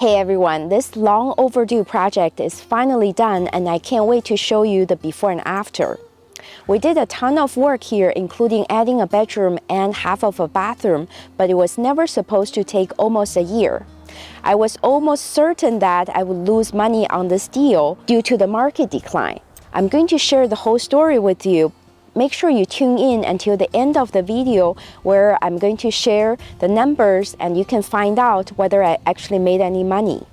Hey everyone, this long overdue project is finally done and I can't wait to show you the before and after. We did a ton of work here, including adding a bedroom and half of a bathroom, but it was never supposed to take almost a year. I was almost certain that I would lose money on this deal due to the market decline. I'm going to share the whole story with you. Make sure you tune in until the end of the video where I'm going to share the numbers and you can find out whether I actually made any money.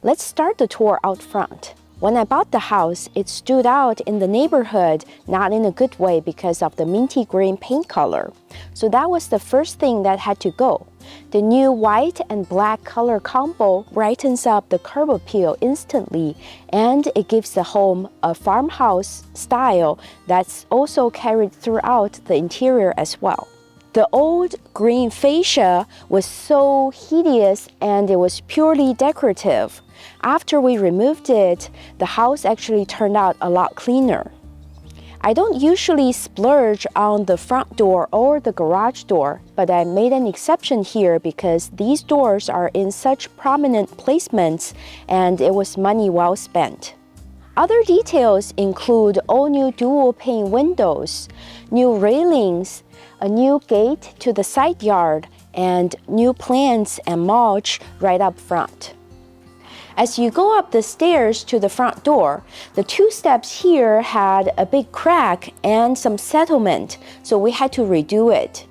Let's start the tour out front. When I bought the house, it stood out in the neighborhood, not in a good way because of the minty green paint color. So that was the first thing that had to go. The new white and black color combo brightens up the curb appeal instantly, and it gives the home a farmhouse style that's also carried throughout the interior as well. The old green fascia was so hideous and it was purely decorative. After we removed it, the house actually turned out a lot cleaner. I don't usually splurge on the front door or the garage door, but I made an exception here because these doors are in such prominent placements and it was money well spent. Other details include all new dual pane windows, new railings, a new gate to the side yard, and new plants and mulch right up front. As you go up the stairs to the front door, the two steps here had a big crack and some settlement, so we had to redo it.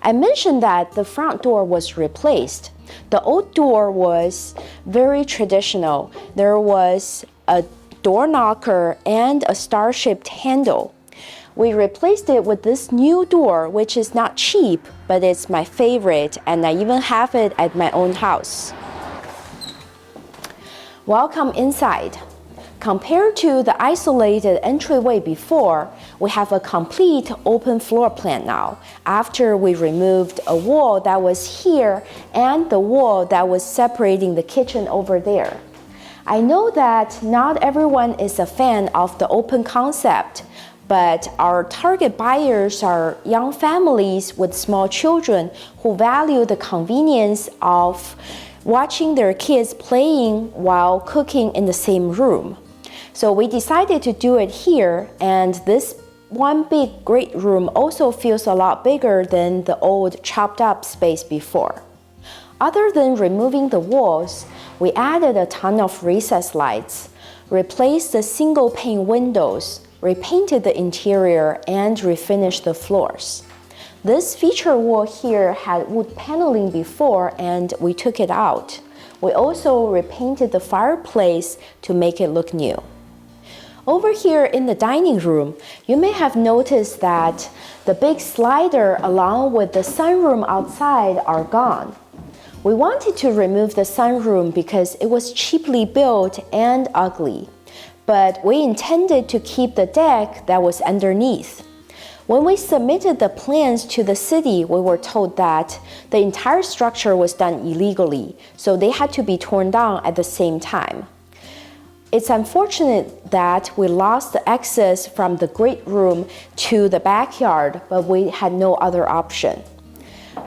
I mentioned that the front door was replaced. The old door was very traditional. There was a door knocker and a star-shaped handle. We replaced it with this new door, which is not cheap, but it's my favorite, and I even have it at my own house. Welcome inside. Compared to the isolated entryway before, we have a complete open floor plan now, after we removed a wall that was here and the wall that was separating the kitchen over there. I know that not everyone is a fan of the open concept, but our target buyers are young families with small children who value the convenience of watching their kids playing while cooking in the same room. So we decided to do it here, and this one big great room also feels a lot bigger than the old chopped up space before. Other than removing the walls, we added a ton of recessed lights, replaced the single pane windows, repainted the interior, and refinished the floors. This feature wall here had wood paneling before and we took it out. We also repainted the fireplace to make it look new. Over here in the dining room, you may have noticed that the big slider along with the sunroom outside are gone. We wanted to remove the sunroom because it was cheaply built and ugly, but we intended to keep the deck that was underneath. When we submitted the plans to the city, we were told that the entire structure was done illegally, so they had to be torn down at the same time. It's unfortunate that we lost the access from the great room to the backyard, but we had no other option.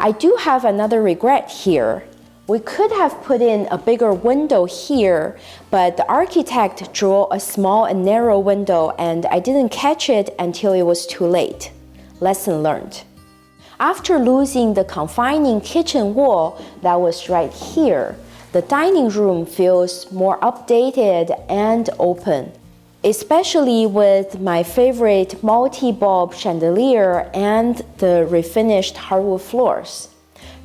I do have another regret here. We could have put in a bigger window here, but the architect drew a small and narrow window and I didn't catch it until it was too late. Lesson learned. After losing the confining kitchen wall that was right here, the dining room feels more updated and open, especially with my favorite multi-bulb chandelier and the refinished hardwood floors.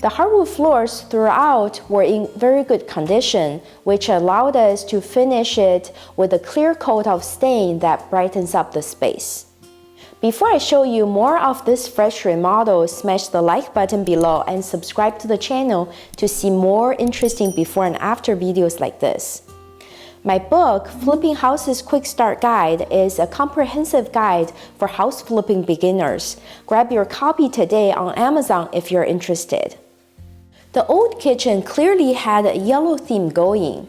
The hardwood floors throughout were in very good condition, which allowed us to finish it with a clear coat of stain that brightens up the space. Before I show you more of this fresh remodel, smash the like button below and subscribe to the channel to see more interesting before and after videos like this. My book, Flipping Houses Quick Start Guide, is a comprehensive guide for house flipping beginners. Grab your copy today on Amazon if you're interested. The old kitchen clearly had a yellow theme going,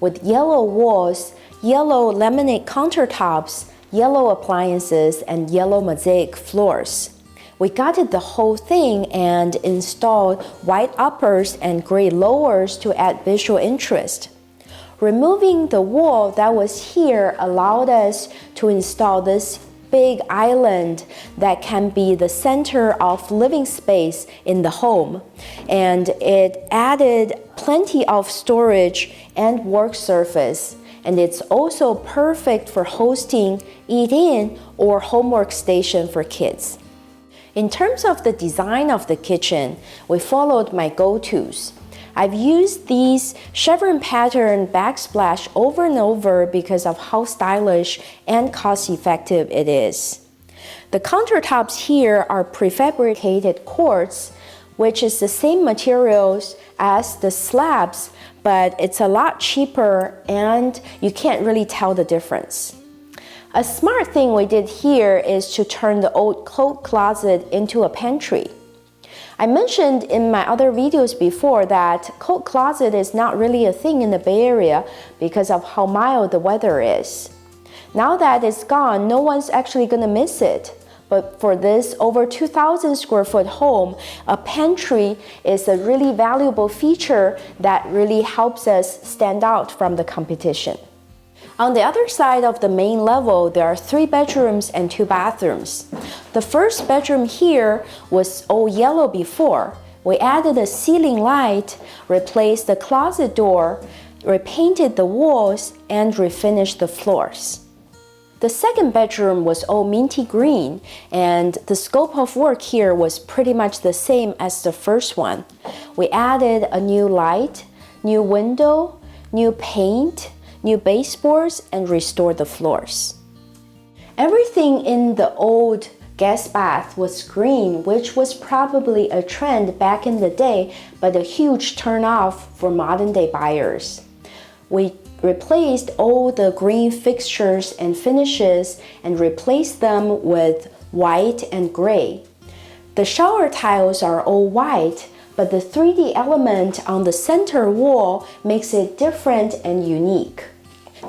with yellow walls, yellow laminate countertops, yellow appliances, and yellow mosaic floors. We gutted the whole thing and installed white uppers and gray lowers to add visual interest. Removing the wall that was here allowed us to install this big island that can be the center of living space in the home, and it added plenty of storage and work surface, and it's also perfect for hosting eat-in or homework station for kids. In terms of the design of the kitchen, we followed my go-tos. I've used these chevron pattern backsplash over and over because of how stylish and cost-effective it is. The countertops here are prefabricated quartz, which is the same materials as the slabs, but it's a lot cheaper and you can't really tell the difference. A smart thing we did here is to turn the old coat closet into a pantry. I mentioned in my other videos before that coat closet is not really a thing in the Bay Area because of how mild the weather is. Now that it's gone, no one's actually gonna miss it. But for this over 2,000 square foot home, a pantry is a really valuable feature that really helps us stand out from the competition. On the other side of the main level, there are 3 bedrooms and 2 bathrooms. The first bedroom here was all yellow before. We added a ceiling light, replaced the closet door, repainted the walls, and refinished the floors. The second bedroom was all minty green, and the scope of work here was pretty much the same as the first one. We added a new light, new window, new paint, new baseboards, and restored the floors. Everything in the old guest bath was green, which was probably a trend back in the day, but a huge turnoff for modern-day buyers. We replaced all the green fixtures and finishes and replaced them with white and gray. The shower tiles are all white, but the 3D element on the center wall makes it different and unique.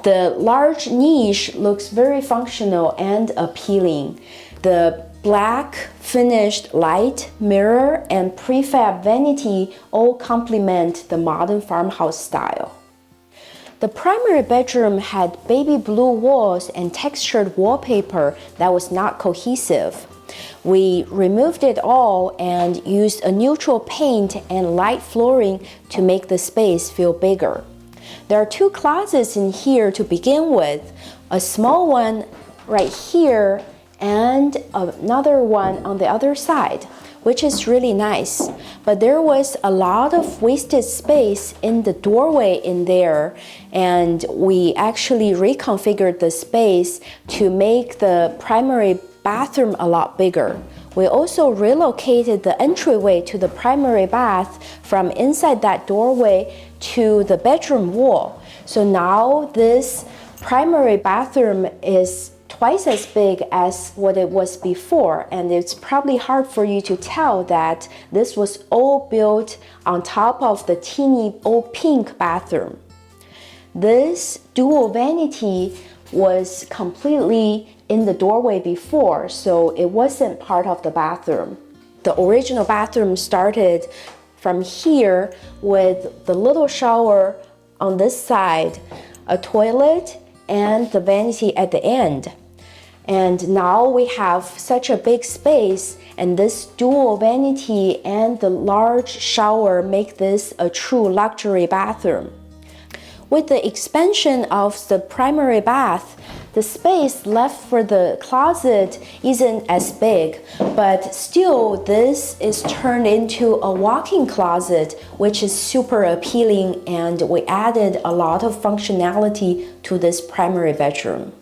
The large niche looks very functional and appealing. The black finished light, mirror, and prefab vanity all complement the modern farmhouse style. The primary bedroom had baby blue walls and textured wallpaper that was not cohesive. We removed it all and used a neutral paint and light flooring to make the space feel bigger. There are 2 closets in here to begin with, a small one right here and another one on the other side, which is really nice. But there was a lot of wasted space in the doorway in there, and we actually reconfigured the space to make the primary bathroom a lot bigger. We also relocated the entryway to the primary bath from inside that doorway to the bedroom wall. So now this primary bathroom is twice as big as what it was before, and it's probably hard for you to tell that this was all built on top of the teeny old pink bathroom. This dual vanity was completely in the doorway before, so it wasn't part of the bathroom. The original bathroom started from here with the little shower on this side, a toilet, and the vanity at the end. And now we have such a big space, and this dual vanity and the large shower make this a true luxury bathroom. With the expansion of the primary bath, the space left for the closet isn't as big, but still this is turned into a walk-in closet, which is super appealing, and we added a lot of functionality to this primary bedroom.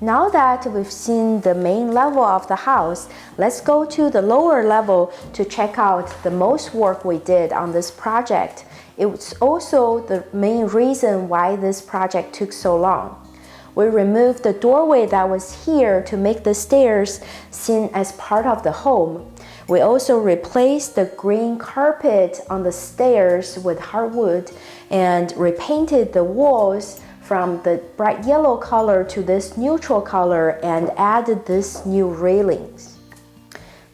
Now that we've seen the main level of the house, let's go to the lower level to check out the most work we did on this project. It was also the main reason why this project took so long. We removed the doorway that was here to make the stairs seen as part of the home. We also replaced the green carpet on the stairs with hardwood and repainted the walls from the bright yellow color to this neutral color and added this new railings.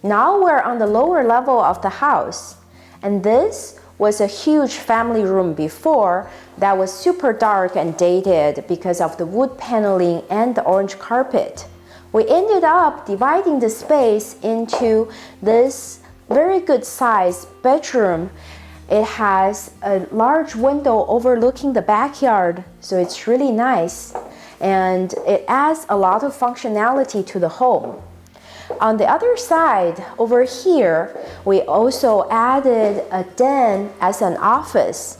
Now we're on the lower level of the house, and this was a huge family room before that was super dark and dated because of the wood paneling and the orange carpet. We ended up dividing the space into this very good size bedroom. It has a large window overlooking the backyard, so it's really nice, and it adds a lot of functionality to the home. On the other side, over here, we also added a den as an office.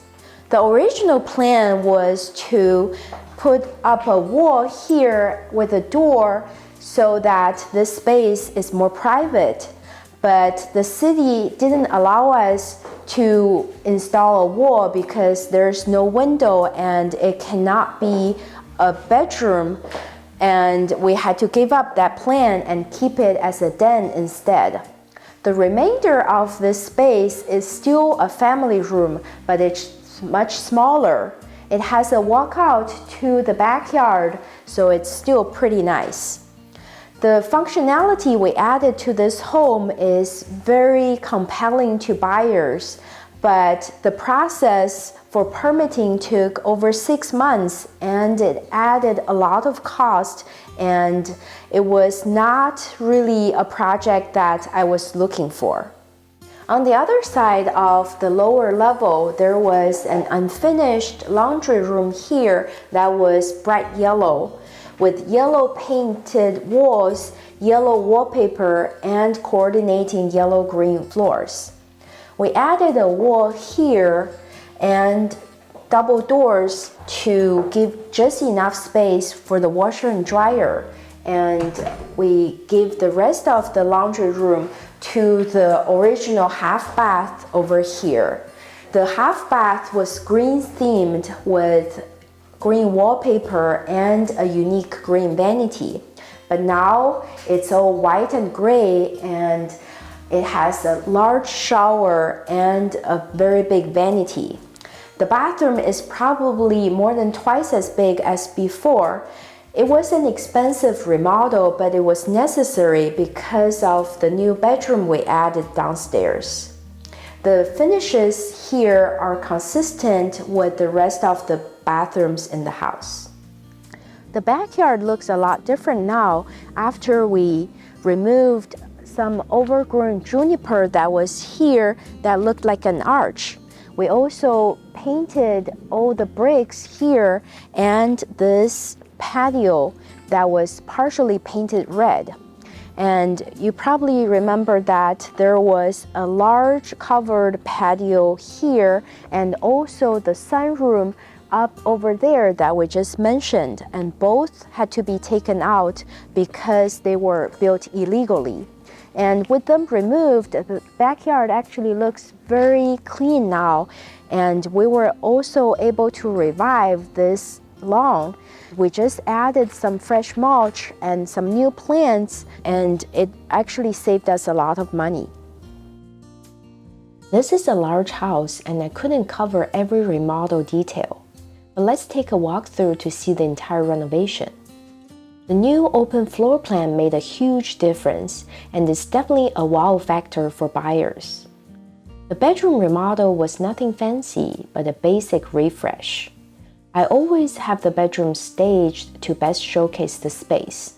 The original plan was to put up a wall here with a door so that this space is more private, but the city didn't allow us to install a wall because there's no window and it cannot be a bedroom, and we had to give up that plan and keep it as a den instead. The remainder of this space is still a family room, but it's much smaller. It has a walkout to the backyard, so it's still pretty nice. The functionality we added to this home is very compelling to buyers, but the process for permitting took over 6 months, and it added a lot of cost, and it was not really a project that I was looking for. On the other side of the lower level, there was an unfinished laundry room here that was bright yellow, with yellow painted walls, yellow wallpaper, and coordinating yellow-green floors. We added a wall here and double doors to give just enough space for the washer and dryer, and we gave the rest of the laundry room to the original half bath over here. The half bath was green themed with green wallpaper and a unique green vanity, but now it's all white and gray, and it has a large shower and a very big vanity. The bathroom is probably more than twice as big as before. It was an expensive remodel, but it was necessary because of the new bedroom we added downstairs. The finishes here are consistent with the rest of the bathrooms in the house. The backyard looks a lot different now after we removed some overgrown juniper that was here that looked like an arch. We also painted all the bricks here and this patio that was partially painted red. And you probably remember that there was a large covered patio here and also the sunroom up over there that we just mentioned, and both had to be taken out because they were built illegally. And with them removed, the backyard actually looks very clean now, and we were also able to revive this lawn. We just added some fresh mulch and some new plants, and it actually saved us a lot of money. This is a large house, and I couldn't cover every remodel detail. But let's take a walk through to see the entire renovation. The new open floor plan made a huge difference, and is definitely a wow factor for buyers. The bedroom remodel was nothing fancy, but a basic refresh. I always have the bedroom staged to best showcase the space.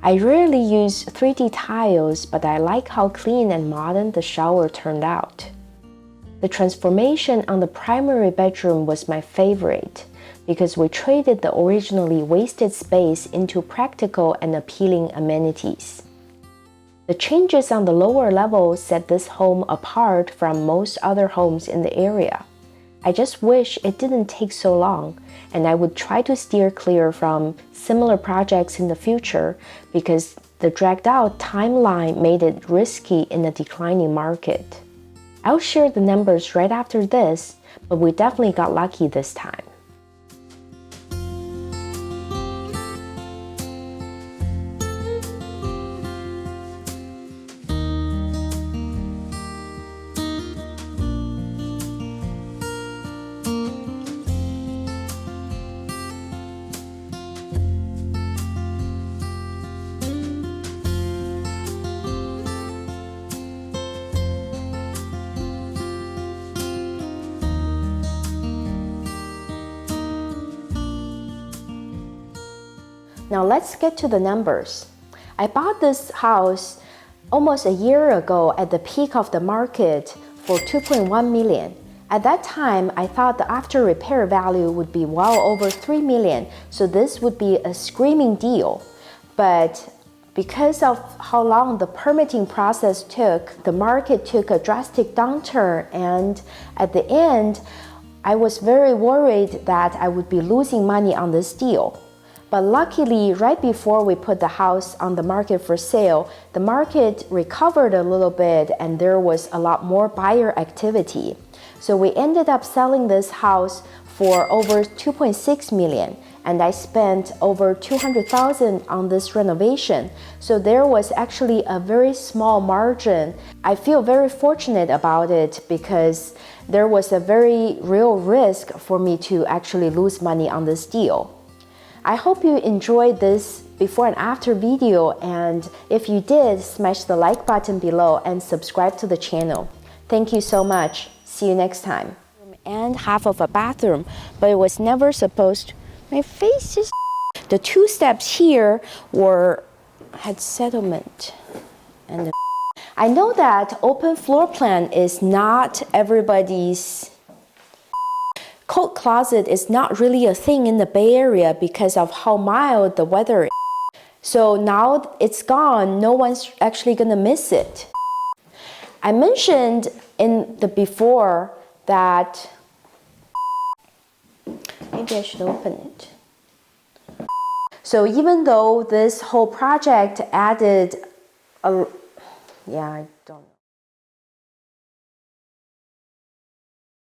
I rarely use 3D tiles, but I like how clean and modern the shower turned out. The transformation on the primary bedroom was my favorite because we traded the originally wasted space into practical and appealing amenities. The changes on the lower level set this home apart from most other homes in the area. I just wish it didn't take so long, and I would try to steer clear from similar projects in the future because the dragged out timeline made it risky in a declining market. I'll share the numbers right after this, but we definitely got lucky this time. Now let's get to the numbers. I bought this house almost a year ago at the peak of the market for 2.1 million. At that time, I thought the after repair value would be well over 3 million, so this would be a screaming deal. But because of how long the permitting process took, the market took a drastic downturn, and at the end, I was very worried that I would be losing money on this deal. But luckily, right before we put the house on the market for sale, the market recovered a little bit and there was a lot more buyer activity. So we ended up selling this house for over 2.6 million, and I spent over 200,000 on this renovation. So there was actually a very small margin. I feel very fortunate about it because there was a very real risk for me to actually lose money on this deal. I hope you enjoyed this before and after video, and if you did, smash the like button below and subscribe to the channel. Thank you so much. See you next time. And half of a bathroom, but it was never supposed to. My face is. The two steps here had settlement, and I know that open floor plan is not everybody's. Coat closet is not really a thing in the Bay Area because of how mild the weather is. So now it's gone, no one's actually gonna miss it. I mentioned in the before that maybe I should open it. So even though this whole project added a